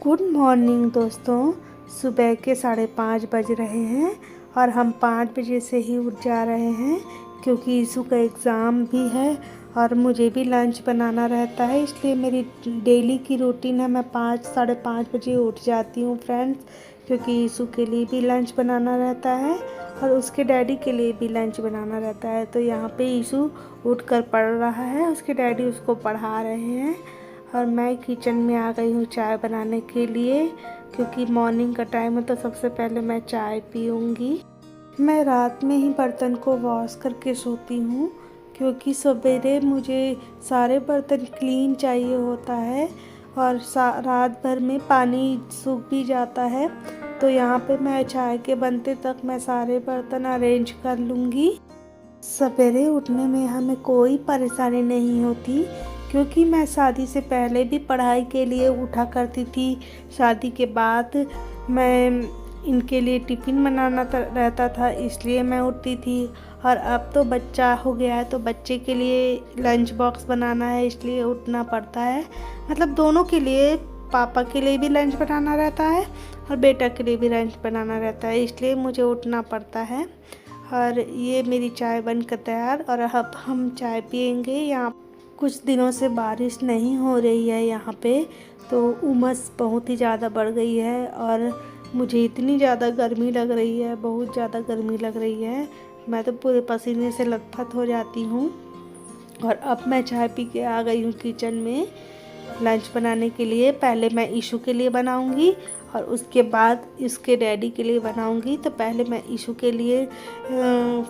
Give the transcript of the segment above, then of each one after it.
Good morning दोस्तों। सुबह के 5:30 बज रहे हैं और हम 5 बजे से ही उठ जा रहे हैं क्योंकि ईशु का एग्ज़ाम भी है और मुझे भी लंच बनाना रहता है। इसलिए मेरी डेली की रूटीन है, मैं 5-5:30 बजे उठ जाती हूँ फ्रेंड्स, क्योंकि ईशु के लिए भी लंच बनाना रहता है और उसके डैडी के लिए भी लंच बनाना रहता है। तो यहाँ पे ईशु उठकर पढ़ रहा है, उसके डैडी उसको पढ़ा रहे हैं और मैं किचन में आ गई हूँ चाय बनाने के लिए, क्योंकि मॉर्निंग का टाइम है तो सबसे पहले मैं चाय पीऊँगी। मैं रात में ही बर्तन को वॉश करके सोती हूँ क्योंकि सवेरे मुझे सारे बर्तन क्लीन चाहिए होता है और रात भर में पानी सूख भी जाता है। तो यहाँ पे मैं चाय के बनते तक मैं सारे बर्तन अरेंज कर लूँगी। सवेरे उठने में हमें कोई परेशानी नहीं होती क्योंकि मैं शादी से पहले भी पढ़ाई के लिए उठा करती थी। शादी के बाद मैं इनके लिए टिफ़िन बनाना रहता था, इसलिए मैं उठती थी। और अब तो बच्चा हो गया है तो बच्चे के लिए लंच बॉक्स बनाना है, इसलिए उठना पड़ता है। मतलब दोनों के लिए, पापा के लिए भी लंच बनाना रहता है और बेटा के लिए भी लंच बनाना रहता है, इसलिए मुझे उठना पड़ता है। और ये मेरी चाय बनकर तैयार और अब हम चाय पियेंगे। यहाँ कुछ दिनों से बारिश नहीं हो रही है यहाँ पे, तो उमस बहुत ही ज़्यादा बढ़ गई है और मुझे इतनी ज़्यादा गर्मी लग रही है, बहुत ज़्यादा गर्मी लग रही है। मैं तो पूरे पसीने से लथपथ हो जाती हूँ। और अब मैं चाय पी के आ गई हूँ किचन में लंच बनाने के लिए। पहले मैं ईशु के लिए बनाऊंगी और उसके बाद इसके डैडी के लिए बनाऊंगी। तो पहले मैं ईशु के लिए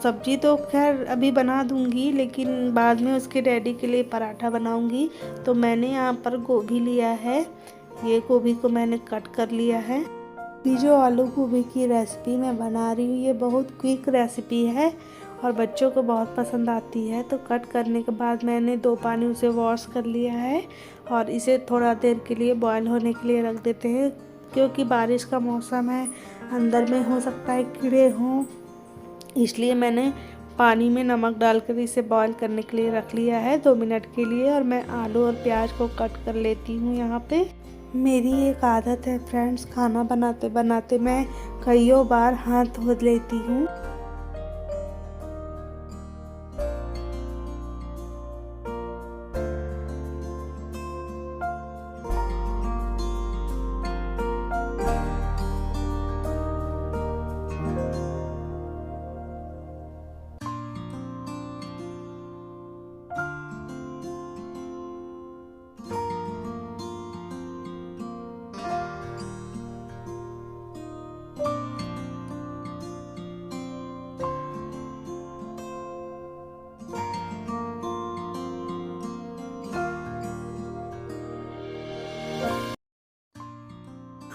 सब्जी तो खैर अभी बना दूंगी, लेकिन बाद में उसके डैडी के लिए पराठा बनाऊंगी। तो मैंने यहाँ पर गोभी लिया है, ये गोभी को मैंने कट कर लिया है। ये जो आलू गोभी की रेसिपी मैं बना रही हूँ ये बहुत क्विक रेसिपी है और बच्चों को बहुत पसंद आती है। तो कट करने के बाद मैंने 2 पानी उसे वॉश कर लिया है और इसे थोड़ा देर के लिए बॉईल होने के लिए रख देते हैं, क्योंकि बारिश का मौसम है, अंदर में हो सकता है कीड़े हों, इसलिए मैंने पानी में नमक डालकर इसे बॉईल करने के लिए रख लिया है 2 मिनट के लिए। और मैं आलू और प्याज को कट कर लेती हूँ। यहाँ पे मेरी एक आदत है फ्रेंड्स, खाना बनाते बनाते मैं कईयों बार हाथ धो लेती हूँ।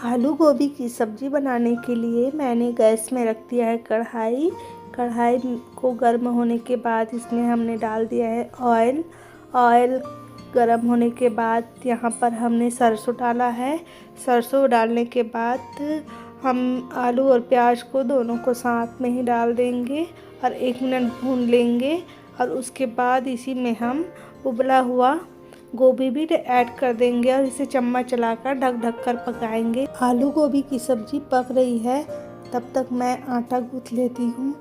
आलू गोभी की सब्ज़ी बनाने के लिए मैंने गैस में रख दिया है कढ़ाई। कढ़ाई को गर्म होने के बाद इसमें हमने डाल दिया है ऑयल। ऑयल गर्म होने के बाद यहाँ पर हमने सरसों डाला है। सरसों डालने के बाद हम आलू और प्याज को दोनों को साथ में ही डाल देंगे और 1 मिनट भून लेंगे। और उसके बाद इसी में हम उबला हुआ गोभी भी ऐड कर देंगे और इसे चम्मच चलाकर ढक कर पकाएंगे। आलू गोभी की सब्ज़ी पक रही है, तब तक मैं आटा गूँथ लेती हूँ।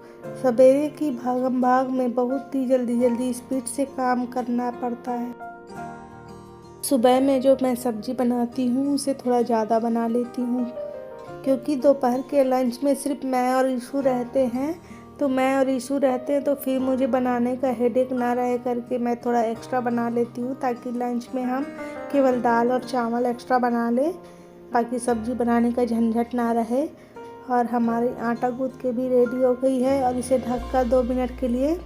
सवेरे की भागम भाग में बहुत ही जल्दी स्पीड से काम करना पड़ता है। सुबह में जो मैं सब्ज़ी बनाती हूँ उसे थोड़ा ज़्यादा बना लेती हूँ, क्योंकि दोपहर के लंच में सिर्फ मैं और ईशु रहते हैं। तो मैं और ईशु रहते हैं तो फिर मुझे बनाने का हेडेक ना रहे करके मैं थोड़ा एक्स्ट्रा बना लेती हूँ, ताकि लंच में हम केवल दाल और चावल एक्स्ट्रा बना लें, बाकी सब्ज़ी बनाने का झंझट ना रहे। और हमारी आटा गूँथ के भी रेडी हो गई है और इसे ढककर 2 मिनट के लिए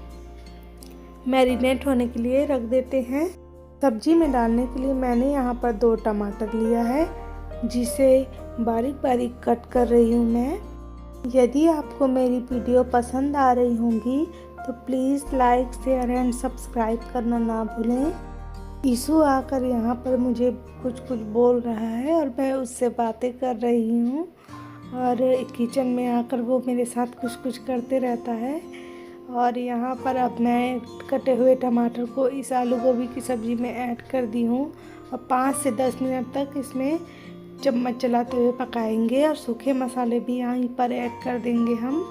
मैरिनेट होने के लिए रख देते हैं। सब्ज़ी में डालने के लिए मैंने यहाँ पर 2 टमाटर लिया है, जिसे बारीक बारीक कट कर रही हूँ मैं। यदि आपको मेरी वीडियो पसंद आ रही होंगी तो please like, share and subscribe करना ना भूलें। ईशु आकर यहाँ पर मुझे कुछ बोल रहा है और मैं उससे बातें कर रही हूँ और किचन में आकर वो मेरे साथ कुछ करते रहता है। और यहाँ पर अब मैं कटे हुए टमाटर को इस आलू गोभी की सब्ज़ी में ऐड कर दी हूँ और 5 से 10 मिनट तक इसमें चम्मच चलाते हुए पकाएंगे। और सूखे मसाले भी यहाँ पर ऐड कर देंगे हम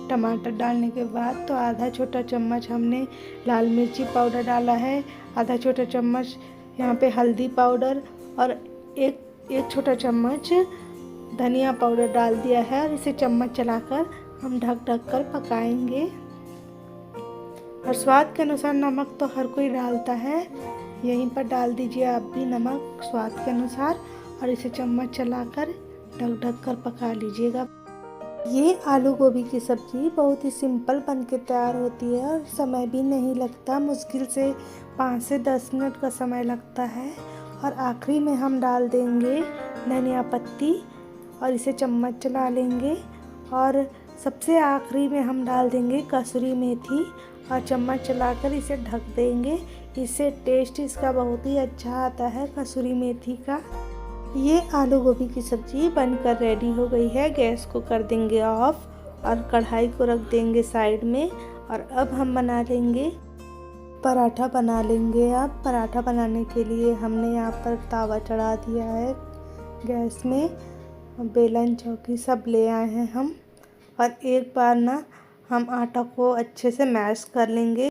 टमाटर डालने के बाद। तो आधा छोटा चम्मच हमने लाल मिर्ची पाउडर डाला है, आधा छोटा चम्मच यहाँ पे हल्दी पाउडर और एक छोटा चम्मच धनिया पाउडर डाल दिया है। और इसे चम्मच चलाकर हम ढक कर पकाएंगे। और स्वाद के अनुसार नमक तो हर कोई डालता है, यहीं पर डाल दीजिए आप भी नमक स्वाद के अनुसार। और इसे चम्मच चलाकर ढक कर पका लीजिएगा। ये आलू गोभी की सब्ज़ी बहुत ही सिंपल बनके तैयार होती है और समय भी नहीं लगता, मुश्किल से 5 से 10 मिनट का समय लगता है। और आखिरी में हम डाल देंगे धनिया पत्ती और इसे चम्मच चला लेंगे। और सबसे आखिरी में हम डाल देंगे कसूरी मेथी और चम्मच चलाकर इसे ढक देंगे। इससे टेस्ट इसका बहुत ही अच्छा आता है कसूरी मेथी का। ये आलू गोभी की सब्ज़ी बनकर रेडी हो गई है। गैस को कर देंगे ऑफ और कढ़ाई को रख देंगे साइड में। और अब हम बना लेंगे पराठा बना लेंगे। अब पराठा बनाने के लिए हमने यहाँ पर तावा चढ़ा दिया है गैस में, बेलन चौकी सब ले आए हैं हम। और एक बार ना हम आटा को अच्छे से मैश कर लेंगे।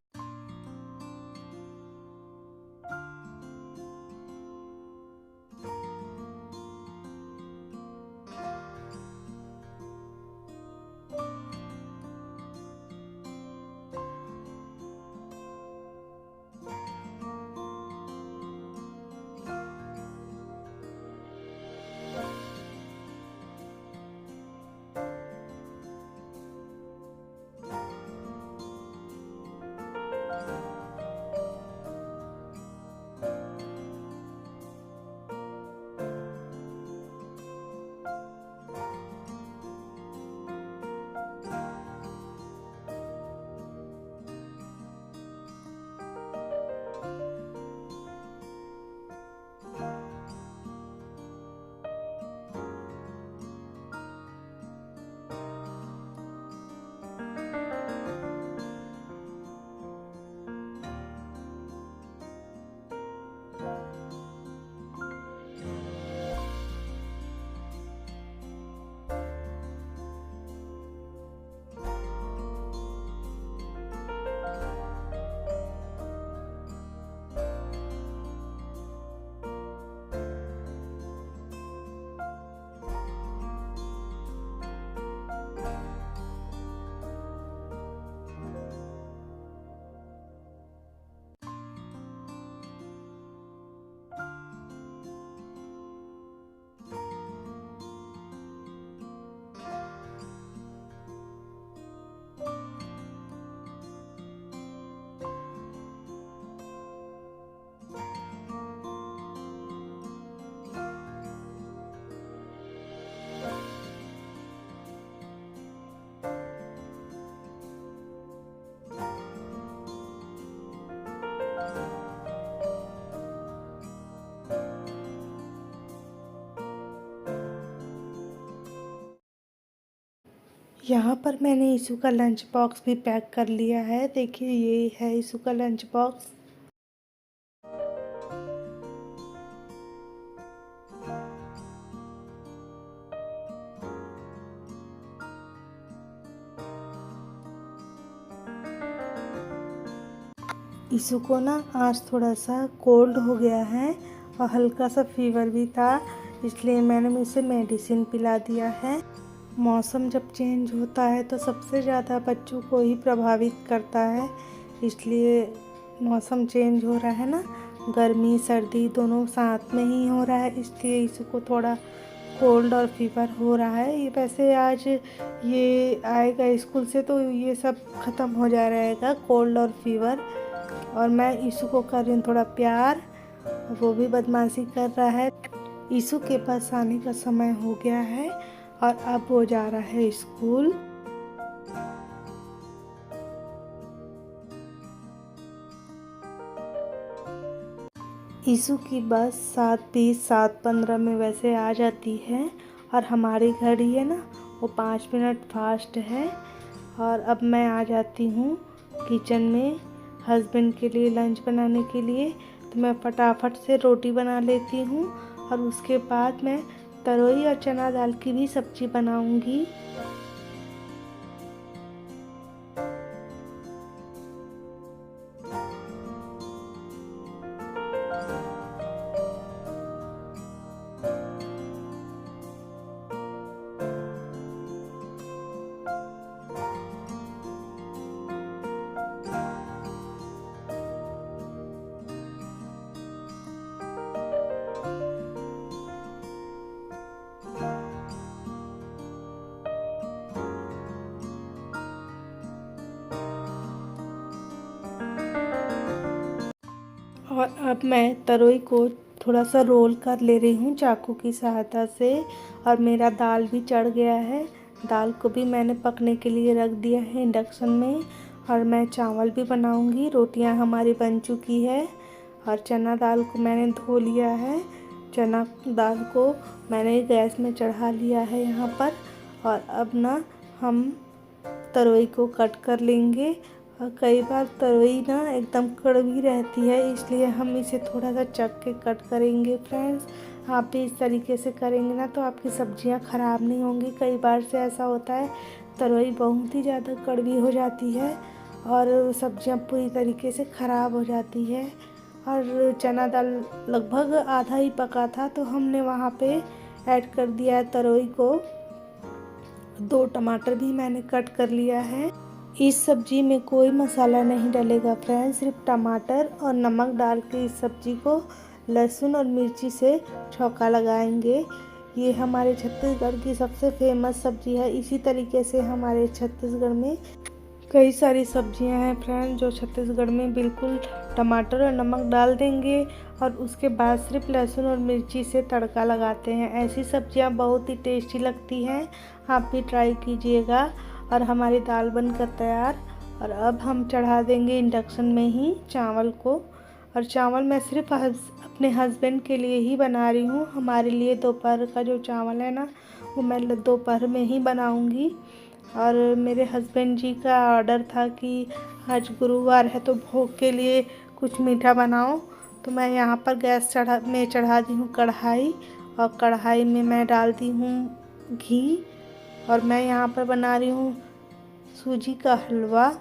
यहाँ पर मैंने ईशु का लंच बॉक्स भी पैक कर लिया है। देखिए ये है ईशु का लंच बॉक्स। ईशु को ना आज थोड़ा सा कोल्ड हो गया है और हल्का सा फीवर भी था, इसलिए मैंने इसे मेडिसिन पिला दिया है। मौसम जब चेंज होता है तो सबसे ज़्यादा बच्चों को ही प्रभावित करता है, इसलिए मौसम चेंज हो रहा है ना, गर्मी सर्दी दोनों साथ में ही हो रहा है, इसलिए ईशु को थोड़ा कोल्ड और फीवर हो रहा है। ये वैसे आज ये आएगा स्कूल से तो ये सब ख़त्म हो जा रहेगा कोल्ड और फीवर। और मैं ईशु को कर रही हूँ थोड़ा प्यार, वो भी बदमाशी कर रहा है। ईशु के पास आने का समय हो गया है और अब वो जा रहा है स्कूल। ईशु की बस 7:20 7:15 में वैसे आ जाती है और हमारी घड़ी है ना वो 5 मिनट फास्ट है। और अब मैं आ जाती हूँ किचन में हस्बैंड के लिए लंच बनाने के लिए। तो मैं फटाफट से रोटी बना लेती हूँ और उसके बाद मैं तरोई और चना दाल की भी सब्जी बनाऊंगी। और अब मैं तरोई को थोड़ा सा रोल कर ले रही हूँ चाकू की सहायता से। और मेरा दाल भी चढ़ गया है। दाल को भी मैंने पकने के लिए रख दिया है इंडक्शन में। और मैं चावल भी बनाऊँगी। रोटियाँ हमारी बन चुकी है। और चना दाल को मैंने धो लिया है। चना दाल को मैंने गैस में चढ़ा लिया है यहाँ पर। और अब ना हम तरोई को कट कर लेंगे। और कई बार तरोई ना एकदम कड़वी रहती है, इसलिए हम इसे थोड़ा सा चख के कट करेंगे फ्रेंड्स। आप भी इस तरीके से करेंगे ना तो आपकी सब्जियां ख़राब नहीं होंगी। कई बार से ऐसा होता है तरोई बहुत ही ज़्यादा कड़वी हो जाती है और सब्जियां पूरी तरीके से ख़राब हो जाती है। और चना दाल लगभग आधा ही पका था तो हमने वहाँ पे ऐड कर दिया है तरोई को। 2 टमाटर भी मैंने कट कर लिया है। इस सब्जी में कोई मसाला नहीं डलेगा फ्रेंड्स, सिर्फ टमाटर और नमक डाल के इस सब्जी को लहसुन और मिर्ची से छौंका लगाएंगे। ये हमारे छत्तीसगढ़ की सबसे फेमस सब्जी है। इसी तरीके से हमारे छत्तीसगढ़ में कई सारी सब्जियां हैं फ्रेंड्स जो छत्तीसगढ़ में बिल्कुल टमाटर और नमक डाल देंगे और उसके बाद सिर्फ लहसुन और मिर्ची से तड़का लगाते हैं। ऐसी सब्जियां बहुत ही टेस्टी लगती हैं, आप भी ट्राई कीजिएगा। और हमारी दाल बनकर तैयार। और अब हम चढ़ा देंगे इंडक्शन में ही चावल को। और चावल मैं सिर्फ अपने हस्बैंड के लिए ही बना रही हूँ। हमारे लिए दोपहर का जो चावल है ना वो मैं दोपहर में ही बनाऊँगी। और मेरे हस्बैंड जी का ऑर्डर था कि आज गुरुवार है तो भोग के लिए कुछ मीठा बनाओ। तो मैं यहाँ पर गैस चढ़ा दी हूँ कढ़ाई। और कढ़ाई में मैं डाल दी हूँ घी। और मैं यहाँ पर बना रही हूँ सूजी का हलवा।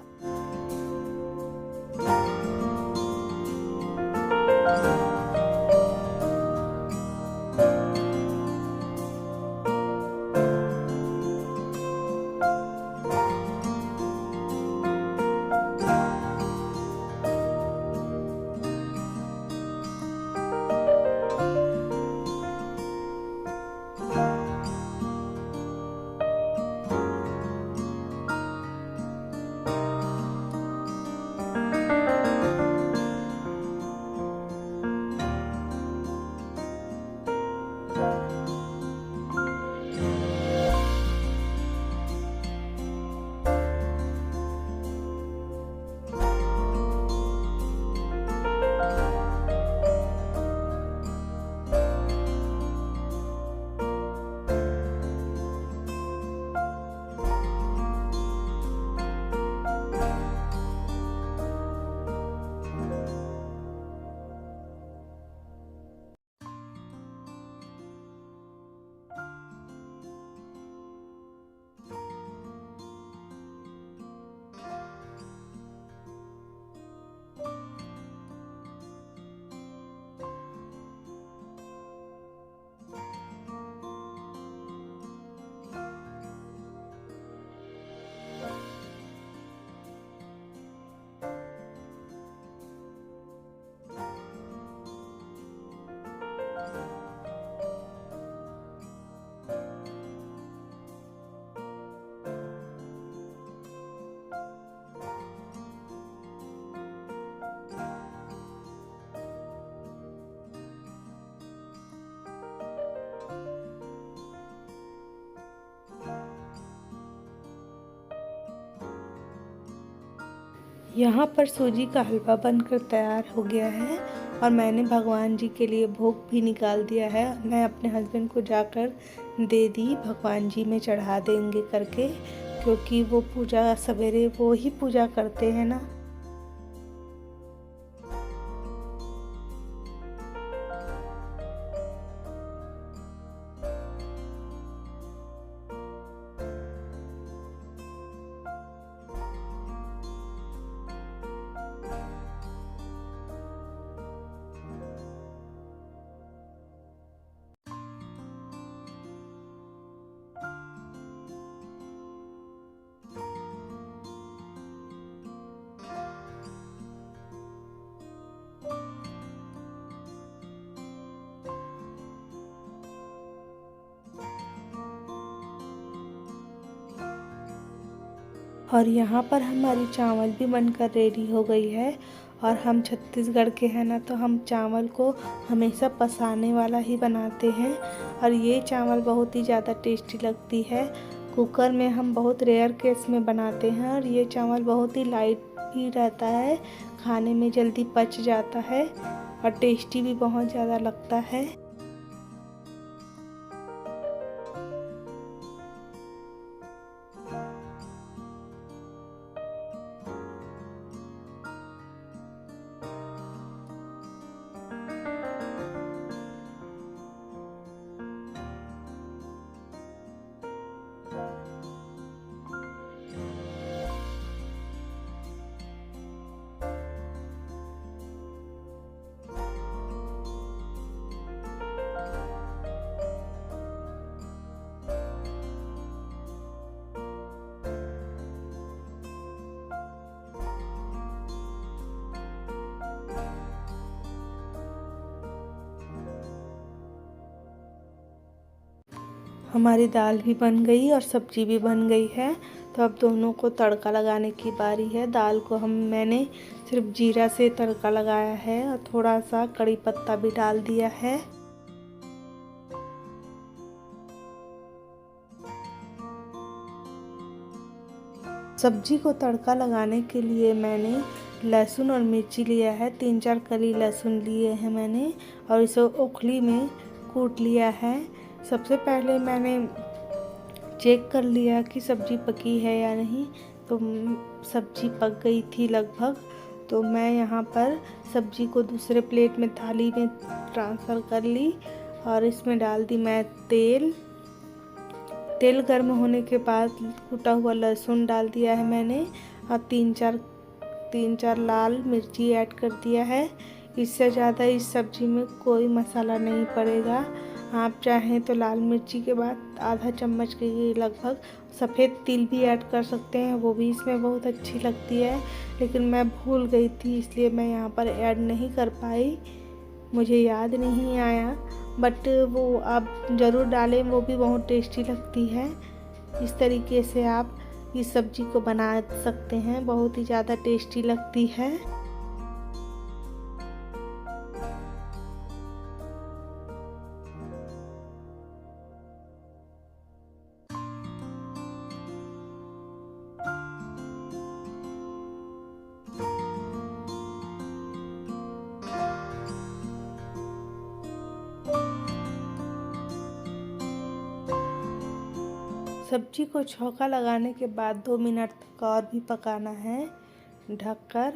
यहाँ पर सूजी का हलवा बनकर तैयार हो गया है। और मैंने भगवान जी के लिए भोग भी निकाल दिया है। मैं अपने हस्बैंड को जाकर दे दी, भगवान जी में चढ़ा देंगे करके, क्योंकि वो पूजा सवेरे वो ही पूजा करते हैं ना। और यहाँ पर हमारी चावल भी बनकर रेडी हो गई है। और हम छत्तीसगढ़ के हैं ना, तो हम चावल को हमेशा पसाने वाला ही बनाते हैं। और ये चावल बहुत ही ज़्यादा टेस्टी लगती है। कुकर में हम बहुत रेयर केस में बनाते हैं। और ये चावल बहुत ही लाइट भी रहता है, खाने में जल्दी पच जाता है और टेस्टी भी बहुत ज़्यादा लगता है। हमारी दाल भी बन गई और सब्जी भी बन गई है। तो अब दोनों को तड़का लगाने की बारी है। दाल को मैंने सिर्फ जीरा से तड़का लगाया है और थोड़ा सा कड़ी पत्ता भी डाल दिया है। सब्जी को तड़का लगाने के लिए मैंने लहसुन और मिर्ची लिया है, 3-4 कली लहसुन लिए हैं मैंने, और इसे ओखली में कूट लिया है। सबसे पहले मैंने चेक कर लिया कि सब्ज़ी पकी है या नहीं, तो सब्ज़ी पक गई थी लगभग। तो मैं यहाँ पर सब्ज़ी को दूसरे प्लेट में थाली में ट्रांसफ़र कर ली और इसमें डाल दी मैं तेल। तेल गर्म होने के बाद कूटा हुआ लहसुन डाल दिया है मैंने और 3-4 लाल मिर्ची ऐड कर दिया है। इससे ज़्यादा इस सब्ज़ी में कोई मसाला नहीं पड़ेगा। आप चाहें तो लाल मिर्ची के बाद आधा चम्मच के लगभग सफ़ेद तिल भी ऐड कर सकते हैं, वो भी इसमें बहुत अच्छी लगती है। लेकिन मैं भूल गई थी, इसलिए मैं यहाँ पर ऐड नहीं कर पाई, मुझे याद नहीं आया। बट वो आप ज़रूर डालें, वो भी बहुत टेस्टी लगती है। इस तरीके से आप इस सब्ज़ी को बना सकते हैं, बहुत ही ज़्यादा टेस्टी लगती है। सब्जी को छौंका लगाने के बाद 2 मिनट तक और भी पकाना है ढककर।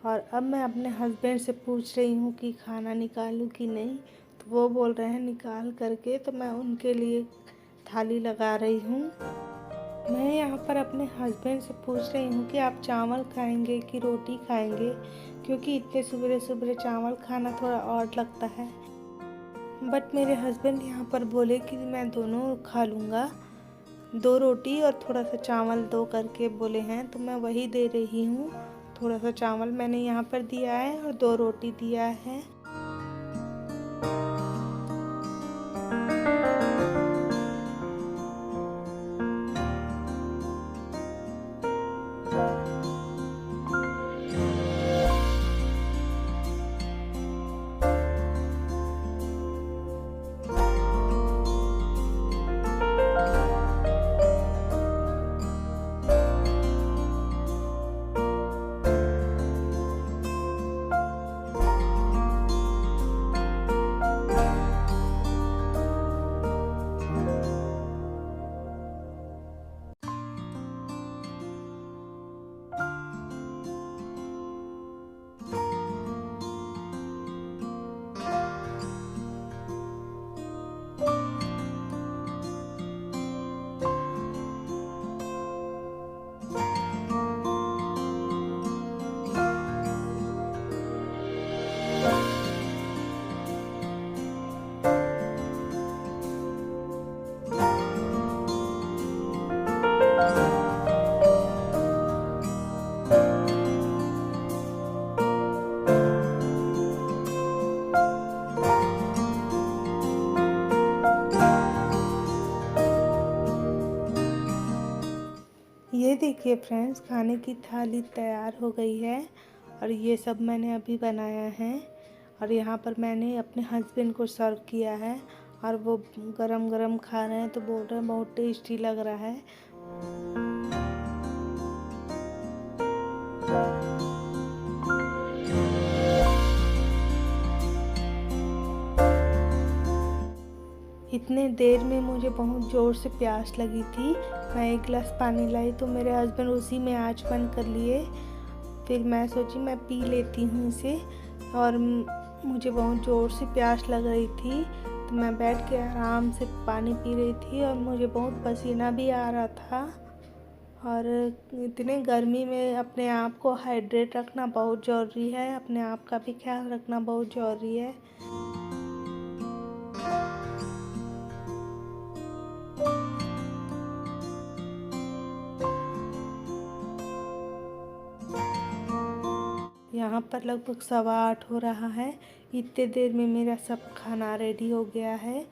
और अब मैं अपने हस्बैंड से पूछ रही हूँ कि खाना निकालूँ कि नहीं, तो वो बोल रहे हैं निकाल करके, तो मैं उनके लिए थाली लगा रही हूँ। मैं यहाँ पर अपने हस्बैंड से पूछ रही हूँ कि आप चावल खाएंगे कि रोटी खाएंगे, क्योंकि इतने सुबह सुबह चावल खाना थोड़ा ऑड लगता है। बट मेरे हस्बैंड यहाँ पर बोले कि मैं दोनों खा लूँगा, 2 रोटी और थोड़ा सा चावल दो करके बोले हैं, तो मैं वही दे रही हूँ। थोड़ा सा चावल मैंने यहाँ पर दिया है और 2 रोटी दिया है। देखिए फ्रेंड्स, खाने की थाली तैयार हो गई है और ये सब मैंने अभी बनाया है। और यहाँ पर मैंने अपने हस्बैंड को सर्व किया है और वो गरम गरम खा रहे हैं तो बोल रहे हैं बहुत टेस्टी लग रहा है। इतने देर में मुझे बहुत ज़ोर से प्यास लगी थी। मैं एक गिलास पानी लाई तो मेरे हस्बैंड उसी में आँच बंद कर लिए। फिर मैं सोची मैं पी लेती हूँ इसे, और मुझे बहुत ज़ोर से प्यास लग रही थी तो मैं बैठ के आराम से पानी पी रही थी और मुझे बहुत पसीना भी आ रहा था। और इतने गर्मी में अपने आप को हाइड्रेट रखना बहुत ज़रूरी है, अपने आप का भी ख्याल रखना बहुत ज़रूरी है। यहाँ पर लगभग 7:15 हो रहा है। इतने देर में मेरा सब खाना रेडी हो गया है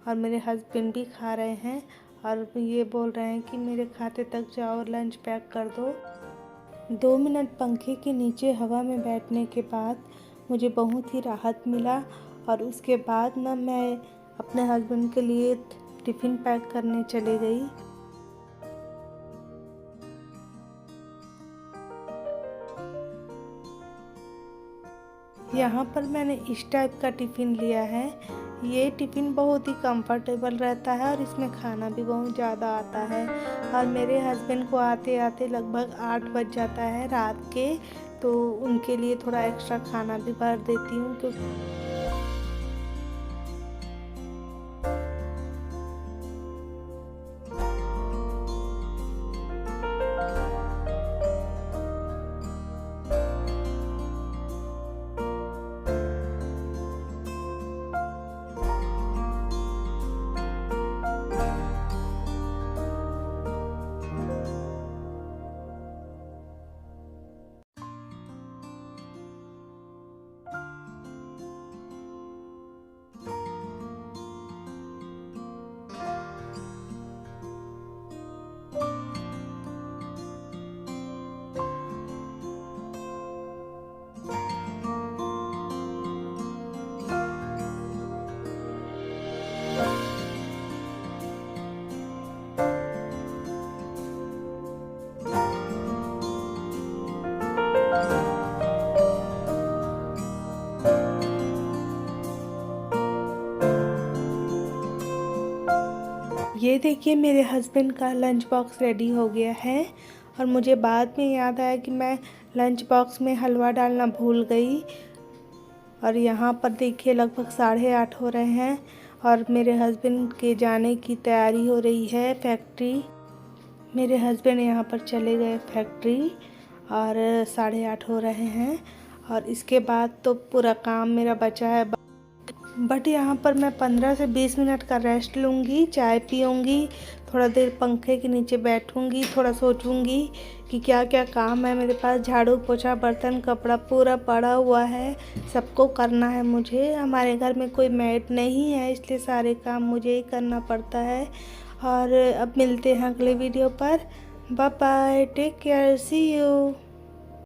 और मेरे हस्बैंड भी खा रहे हैं और ये बोल रहे हैं कि मेरे खाते तक जाओ और लंच पैक कर दो। 2 मिनट पंखे के नीचे हवा में बैठने के बाद मुझे बहुत ही राहत मिला और उसके बाद ना मैं अपने हस्बैंड के लिए टिफ़िन पैक करने चली गई। यहाँ पर मैंने इस टाइप का टिफ़िन लिया है। ये टिफ़िन बहुत ही कंफर्टेबल रहता है और इसमें खाना भी बहुत ज़्यादा आता है। और मेरे हस्बैंड को आते आते लगभग 8 बज जाता है रात के, तो उनके लिए थोड़ा एक्स्ट्रा खाना भी भर देती हूँ क्योंकि ये देखिए मेरे हस्बैंड का लंच बॉक्स रेडी हो गया है। और मुझे बाद में याद आया कि मैं लंच बॉक्स में हलवा डालना भूल गई। और यहाँ पर देखिए लगभग 8:30 हो रहे हैं और मेरे हस्बैंड के जाने की तैयारी हो रही है फैक्ट्री। मेरे हस्बैंड यहाँ पर चले गए फैक्ट्री और 8:30 हो रहे हैं और इसके बाद तो पूरा काम मेरा बचा है। बट यहाँ पर मैं 15 से 20 मिनट का रेस्ट लूँगी, चाय पीऊँगी, थोड़ा देर पंखे के नीचे बैठूँगी, थोड़ा सोचूँगी कि क्या क्या काम है मेरे पास। झाड़ू पोछा बर्तन कपड़ा पूरा पड़ा हुआ है, सबको करना है मुझे। हमारे घर में कोई मेड नहीं है इसलिए सारे काम मुझे ही करना पड़ता है। और अब मिलते हैं अगले वीडियो पर। Bye bye, take care, see you.